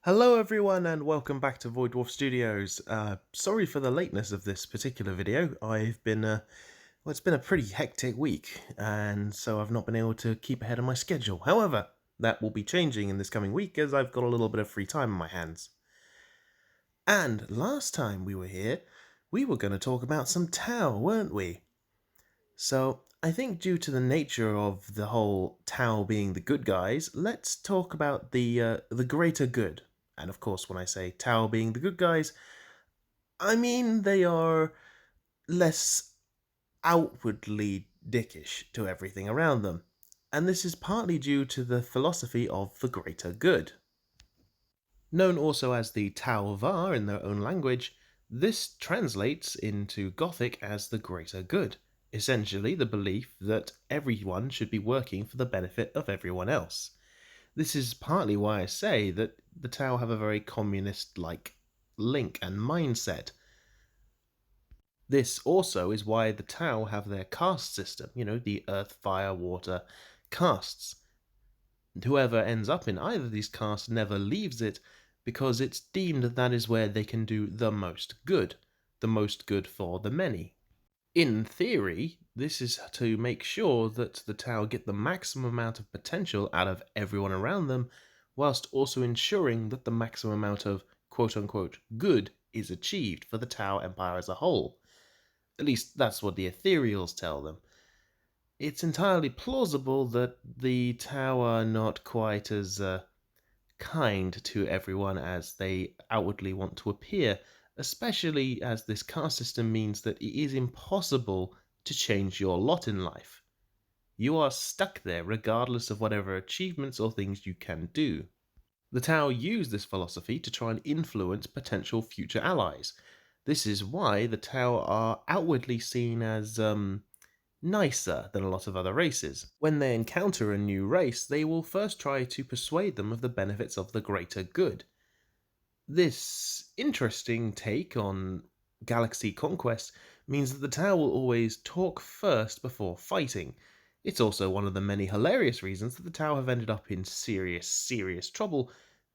Hello everyone and welcome back to Void Dwarf Studios. Sorry for the lateness of this particular video. It's been a pretty hectic week and so I've not been able to keep ahead of my schedule. However, that will be changing in this coming week as I've got a little bit of free time on my hands. And last time we were here, we were going to talk about some Tau, weren't we? So I think due to the nature of the whole Tau being the good guys, let's talk about the greater good. And of course, when I say Tau being the good guys, I mean they are less outwardly dickish to everything around them. And this is partly due to the philosophy of the greater good. Known also as the Tau var in their own language, this translates into Gothic as the greater good, essentially the belief that everyone should be working for the benefit of everyone else. This is partly why I say that the Tau have a very communist-like link and mindset. This also is why the Tau have their caste system, the earth, fire, water castes. Whoever ends up in either of these castes never leaves it because it's deemed that is where they can do the most good for the many. In theory, this is to make sure that the Tau get the maximum amount of potential out of everyone around them, whilst also ensuring that the maximum amount of quote-unquote good is achieved for the Tau Empire as a whole. At least that's what the ethereals tell them. It's entirely plausible that the Tau are not quite as kind to everyone as they outwardly want to appear, especially as this caste system means that it is impossible to change your lot in life. You are stuck there regardless of whatever achievements or things you can do. The Tau use this philosophy to try and influence potential future allies. This is why the Tau are outwardly seen as, nicer than a lot of other races. When they encounter a new race, they will first try to persuade them of the benefits of the greater good. This interesting take on galaxy conquest means that the Tau will always talk first before fighting. It's also one of the many hilarious reasons that the Tau have ended up in serious trouble,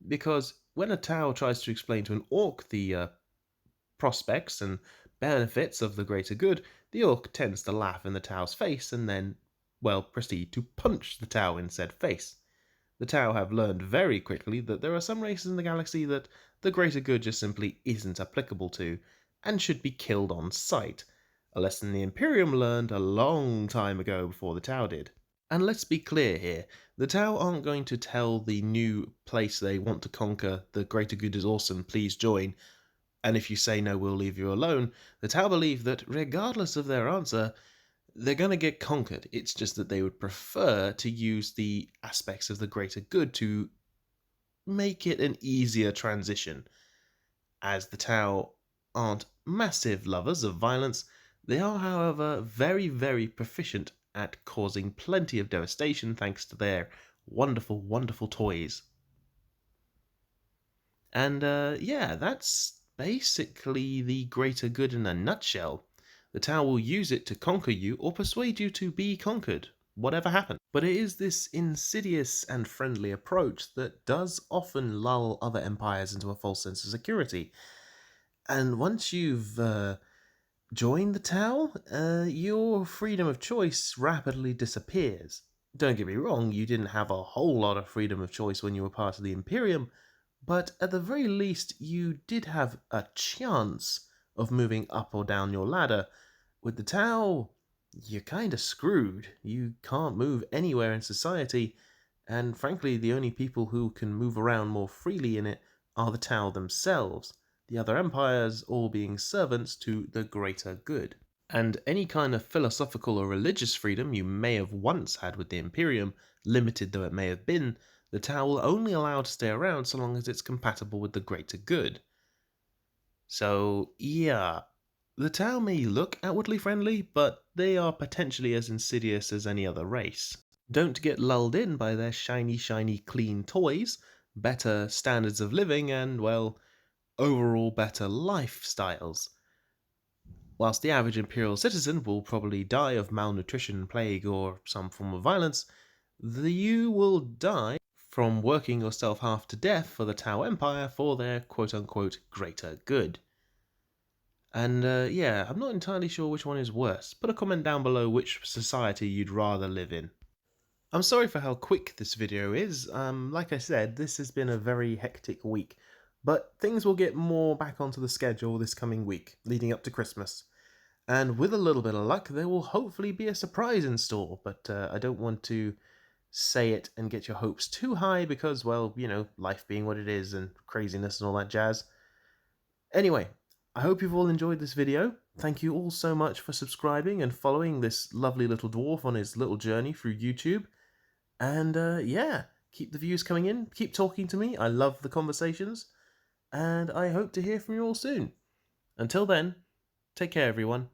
because when a Tau tries to explain to an Orc the prospects and benefits of the greater good, the Orc tends to laugh in the Tau's face and then, proceed to punch the Tau in said face. The Tau have learned very quickly that there are some races in the galaxy that the greater good just simply isn't applicable to, and should be killed on sight, a lesson the Imperium learned a long time ago before the Tau did. And let's be clear here, the Tau aren't going to tell the new place they want to conquer, the greater good is awesome, please join, and if you say no, we'll leave you alone. The Tau believe that regardless of their answer, they're going to get conquered. It's just that they would prefer to use the aspects of the greater good to make it an easier transition. As the Tau aren't massive lovers of violence, they are, however, very proficient at causing plenty of devastation thanks to their wonderful toys. And that's basically the greater good in a nutshell. The Tau will use it to conquer you or persuade you to be conquered, whatever happens. But it is this insidious and friendly approach that does often lull other empires into a false sense of security. And once you've joined the Tau, your freedom of choice rapidly disappears. Don't get me wrong, you didn't have a whole lot of freedom of choice when you were part of the Imperium, but at the very least, you did have a chance of moving up or down your ladder. With the Tau, you're kinda screwed. You can't move anywhere in society, and frankly, the only people who can move around more freely in it are the Tau themselves, the other empires all being servants to the greater good. And any kind of philosophical or religious freedom you may have once had with the Imperium, limited though it may have been, the Tau will only allow to stay around so long as it's compatible with the greater good. So, yeah, the Tau may look outwardly friendly, but they are potentially as insidious as any other race. Don't get lulled in by their shiny clean toys, better standards of living, and, overall better lifestyles. Whilst the average Imperial citizen will probably die of malnutrition, plague, or some form of violence, you will die from working yourself half to death for the Tau Empire for their quote-unquote greater good. And yeah, I'm not entirely sure which one is worse. Put a comment down below which society you'd rather live in. I'm sorry for how quick this video is. Like I said, this has been a very hectic week, but things will get more back onto the schedule this coming week, leading up to Christmas. And with a little bit of luck, there will hopefully be a surprise in store, but I don't want to say it and get your hopes too high because, well, you know, life being what it is and craziness and all that jazz. Anyway, I hope you've all enjoyed this video. Thank you all so much for subscribing and following this lovely little dwarf on his little journey through YouTube. And yeah, keep the views coming in, keep talking to me. I love the conversations, and I hope to hear from you all soon. Until then, take care, everyone.